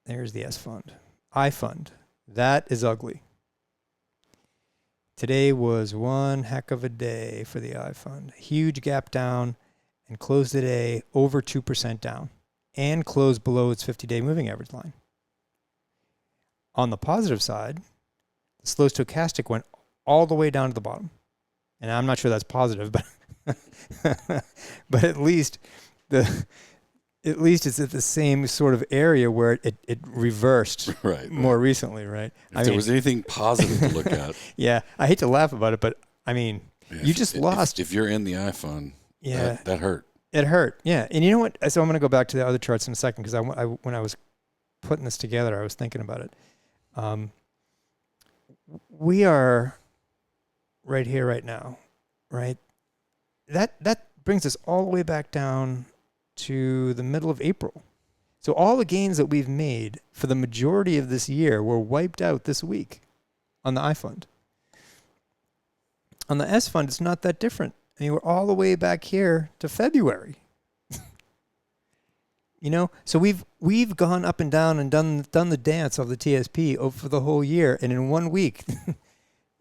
There's the S fund. I fund. That is ugly. Today was one heck of a day for the I fund. Huge gap down and closed the day over 2% down and closed below its 50-day moving average line. On the positive side, the slow stochastic went all the way down to the bottom. And I'm not sure that's positive, but but at least it's at the same sort of area where it reversed more recently, right? If there was anything positive to look at. Yeah, I hate to laugh about it, but I mean, you just lost. If you're in the iPhone, yeah, that hurt. It hurt, yeah. And you know what? So I'm going to go back to the other charts in a second because when I was putting this together, I was thinking about it. We are right here, right now, right? That brings us all the way back down to the middle of April. So all the gains that we've made for the majority of this year were wiped out this week on the I fund. On the S fund, it's not that different. I mean, we're all the way back here to February. You know, so we've gone up and down and done the dance of the TSP over the whole year, and in 1 week,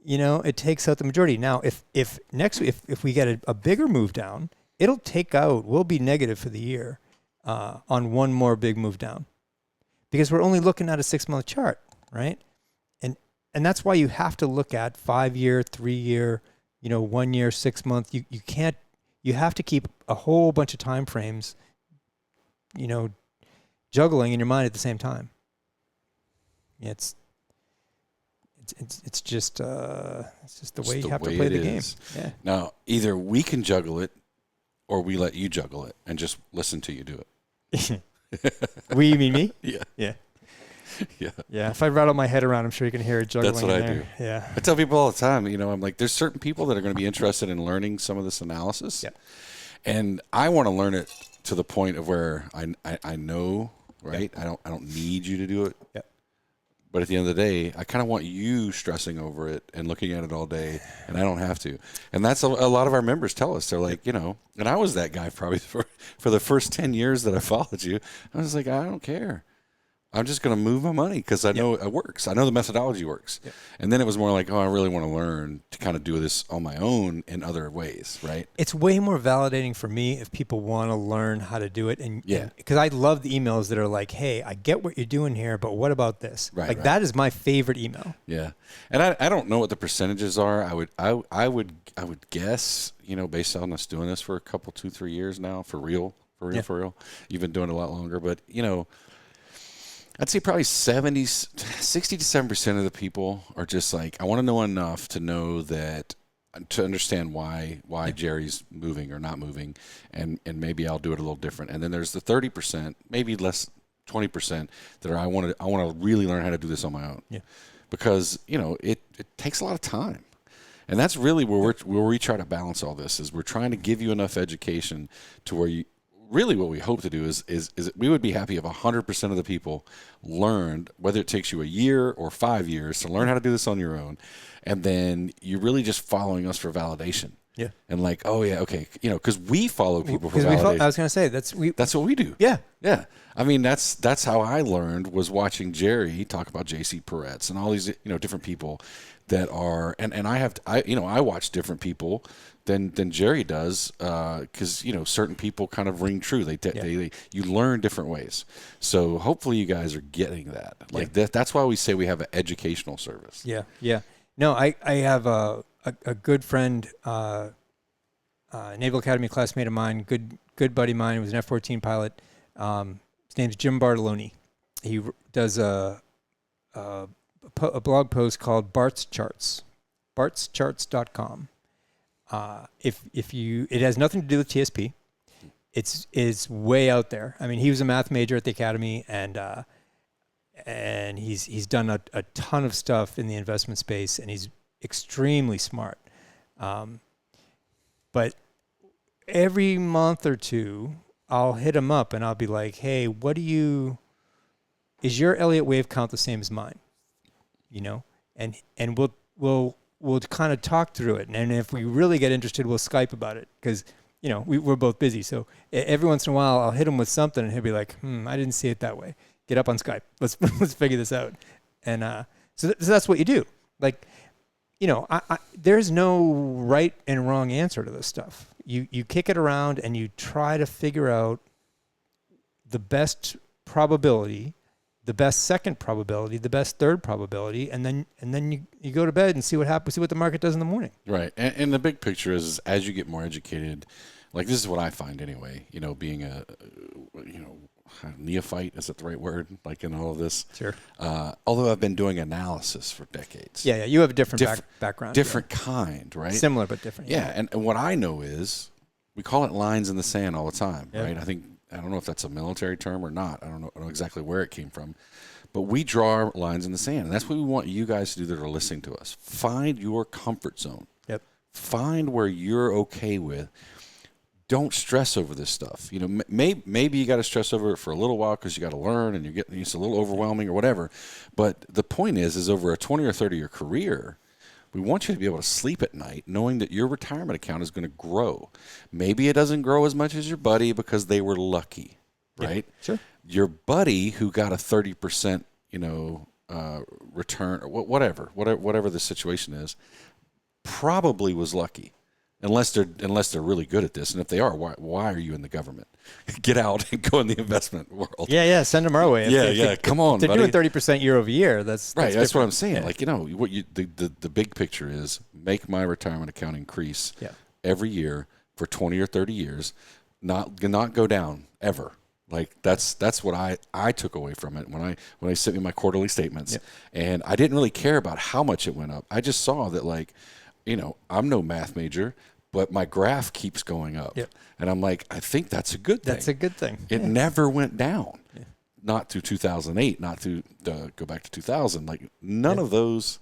you know, it takes out the majority. Now, if next week if we get a bigger move down, it'll take out. We'll be negative for the year on one more big move down, because we're only looking at a 6-month chart, right? And that's why you have to look at 5-year, 3-year, 1 year, 6 month. You can't. You have to keep a whole bunch of time frames, juggling in your mind at the same time. It's just the way you have to play the game. Yeah. Now, either we can juggle it, or we let you juggle it and just listen to you do it. We, you mean me? Yeah. Yeah. Yeah. Yeah. If I rattle my head around, I'm sure you can hear it juggling. That's what in I there. do. Yeah. I tell people all the time, I'm like, there's certain people that are going to be interested in learning some of this analysis. Yeah. And I want to learn it to the point of where I know, right? Yep. I don't need you to do it. Yep. But at the end of the day, I kind of want you stressing over it and looking at it all day, and I don't have to. And that's a lot of our members tell us. They're like, you know, and I was that guy probably for the first 10 years that I followed you. I was like, I don't care. I'm just going to move my money because I know it works. I know the methodology works. Yep. And then it was more like, oh, I really want to learn to kind of do this on my own in other ways, right? It's way more validating for me if people want to learn how to do it. And because I love the emails that are like, hey, I get what you're doing here, but what about this? Right. That is my favorite email. Yeah. And I don't know what the percentages are. I would guess, you know, based on us doing this for a couple, 2-3 years now, for real. You've been doing it a lot longer, but you know, I'd say probably 60 to 7% of the people are just like, I want to know enough to know that, to understand why Jerry's moving or not moving, and maybe I'll do it a little different. And then there's the 30%, maybe less, 20% that are I want to really learn how to do this on my own. Yeah. Because, you know, it takes a lot of time. And that's really where we try to balance all this, is we're trying to give you enough education to where you really what we hope to do is we would be happy if 100% of the people learned, whether it takes you a year or 5 years to learn how to do this on your own, and then you're really just following us for validation. Yeah. And like, oh yeah, okay, you know, because we follow people for validation. I was going to say that's what we do. Yeah. Yeah. I mean, that's how I learned, was watching Jerry talk about J.C. Peretz and all these, you know, different people that are, and I watch different people than Jerry does, because you know, certain people kind of ring true. They you learn different ways. So hopefully you guys are getting that. Like that's why we say we have an educational service. Yeah, yeah. No, I have a good friend, Naval Academy classmate of mine, good buddy of mine, was an F-14 pilot. His name's Jim Bartoloni. He does a blog post called Bart's Charts, bartscharts.com. It has nothing to do with TSP. It's way out there. I mean, he was a math major at the academy, and he's done a ton of stuff in the investment space, and he's extremely smart. But every month or two, I'll hit him up and I'll be like, hey, is your Elliott wave count the same as mine? You know, and we'll kind of talk through it. And if we really get interested, we'll Skype about it, because, you know, we're both busy. So every once in a while I'll hit him with something and he'll be like, I didn't see it that way. Get up on Skype. Let's figure this out. And so that's what you do. Like, you know, there's no right and wrong answer to this stuff. You kick it around and you try to figure out the best probability, the best second probability, the best third probability, and then you go to bed and see what happens, see what the market does in the morning. Right. And the big picture is, as you get more educated, like this is what I find anyway, you know, being a neophyte, is that the right word? Like in all of this? Sure. Although I've been doing analysis for decades. Yeah, you have a different background. Different kind, right? Similar but different. Yeah, and what I know is, we call it lines in the sand all the time, right? I don't know if that's a military term or not. I don't know exactly where it came from. But we draw lines in the sand, and that's what we want you guys to do that are listening to us. Find your comfort zone. Yep. Find where you're okay with. Don't stress over this stuff. You know, maybe you got to stress over it for a little while because you got to learn and it's a little overwhelming or whatever. But the point is over a 20 or 30-year career, we want you to be able to sleep at night knowing that your retirement account is going to grow. Maybe it doesn't grow as much as your buddy because they were lucky, right? Yeah, sure. Your buddy who got a 30%, return or whatever the situation is, probably was lucky. Unless they're really good at this, and if they are, why are you in the government? Get out and go in the investment world. Yeah, send them our way. Come on, they're buddy. doing 30% year over year. That's right. That's what I'm saying. Yeah. Like, you know, the big picture is make my retirement account increase every year for 20 or 30 years, not go down ever. Like that's what I took away from it when I sent me my quarterly statements, and I didn't really care about how much it went up. I just saw that, like, you know, I'm no math major, but my graph keeps going up. Yep. And I'm like, I think that's a good thing. That's a good thing. It never went down. Yeah. Not through 2008, not through go back to 2000. Like none of those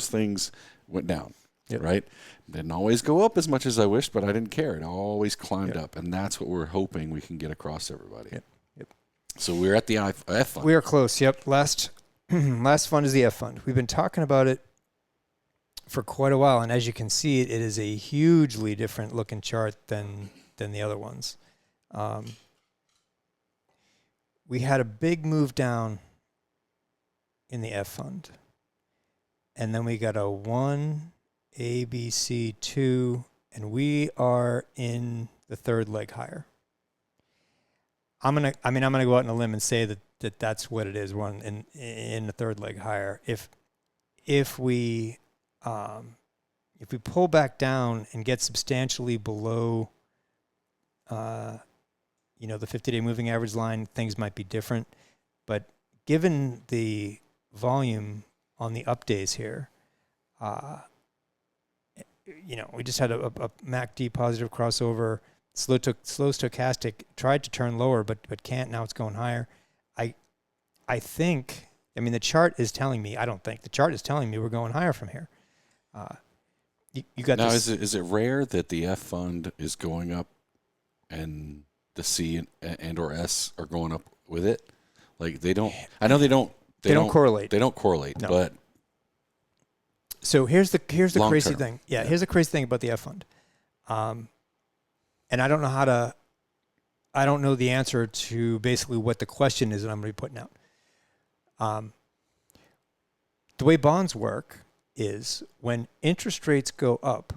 things went down. right? Didn't always go up as much as I wished, but I didn't care. It always climbed up, and that's what we're hoping we can get across to everybody. Yep. So we're at the F fund. We are close. Yep. Last fund is the F fund. We've been talking about it for quite a while, and as you can see, it is a hugely different looking chart than the other ones. We had a big move down in the F fund, and then we got a 1, A, B, C, 2, and we are in the third leg higher. I'm gonna go out on a limb and say that that's what it is. We're in the third leg higher. If we pull back down and get substantially below, the 50-day moving average line, things might be different. But given the volume on the up days here, we just had a MACD positive crossover. Slow stochastic tried to turn lower, but can't. Now it's going higher. I think. I mean, the chart is telling me. I don't think the chart is telling me we're going higher from here. You got now. This. Is it rare that the F fund is going up, and the C and or S are going up with it? Like they don't. I know they don't. They don't correlate. They don't correlate. No. But so here's the crazy term. thing. Yeah, here's the crazy thing about the F fund. And I don't know the answer to basically what the question is that I'm going to be putting out. The way bonds work is when interest rates go up,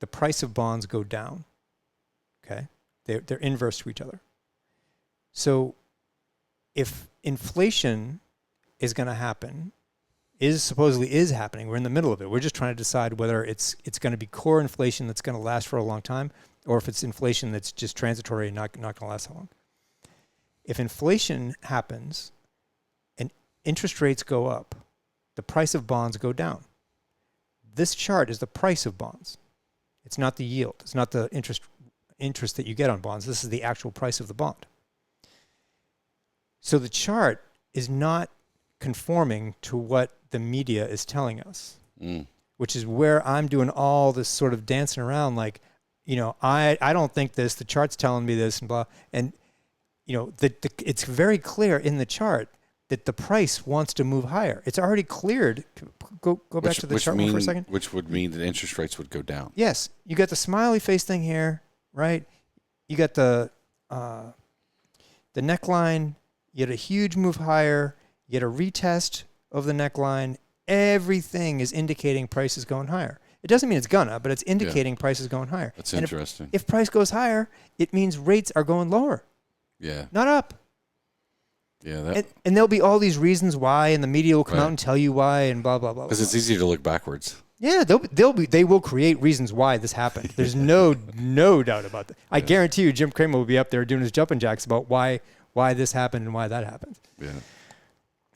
the price of bonds go down. Okay? They're inverse to each other. So if inflation is going to happen, supposedly is happening, we're in the middle of it. We're just trying to decide whether it's going to be core inflation that's going to last for a long time, or if it's inflation that's just transitory and not going to last that long. If inflation happens and interest rates go up, the price of bonds go down. This chart is the price of bonds. It's not the yield. It's not the interest that you get on bonds. This is the actual price of the bond. So the chart is not conforming to what the media is telling us, which is where I'm doing all this sort of dancing around like, I don't think this, the chart's telling me this and blah. And, it's very clear in the chart that the price wants to move higher. It's already cleared. Go back to the chart for a second. Which would mean that interest rates would go down. Yes. You got the smiley face thing here, right? You got the neckline. You get a huge move higher. You get a retest of the neckline. Everything is indicating price is going higher. It doesn't mean it's gonna, but it's indicating price is going higher. That's interesting. If price goes higher, it means rates are going lower. Yeah. Not up. Yeah. And there'll be all these reasons why, and the media will come out and tell you why, and blah blah blah. Because it's easy to look backwards. Yeah, they will create reasons why this happened. There's no doubt about that. I guarantee you, Jim Cramer will be up there doing his jumping jacks about why this happened and why that happened. Yeah.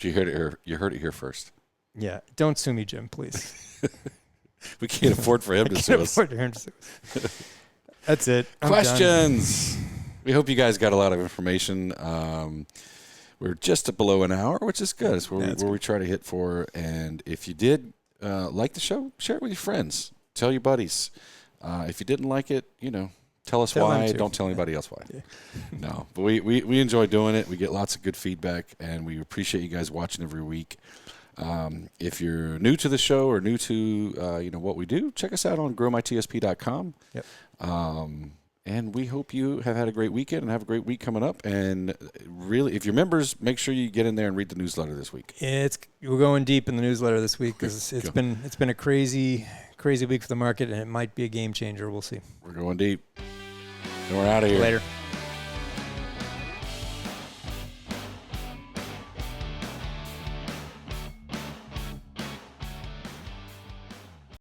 You heard it here first. Yeah. Don't sue me, Jim, please. We can't afford for him to sue us. That's it. Questions. We hope you guys got a lot of information. We're just below an hour, which is good. It's where we try to hit for. And if you did like the show, share it with your friends. Tell your buddies. If you didn't like it, tell us why. Don't tell anybody else why. Yeah. No, but we enjoy doing it. We get lots of good feedback, and we appreciate you guys watching every week. If you're new to the show or new to what we do, check us out on growmytsp.com. Yep. And we hope you have had a great weekend and have a great week coming up. And really, if you're members, make sure you get in there and read the newsletter this week. We're going deep in the newsletter this week because it's been a crazy week for the market, and it might be a game changer. We'll see. We're going deep. And we're out of here. Later.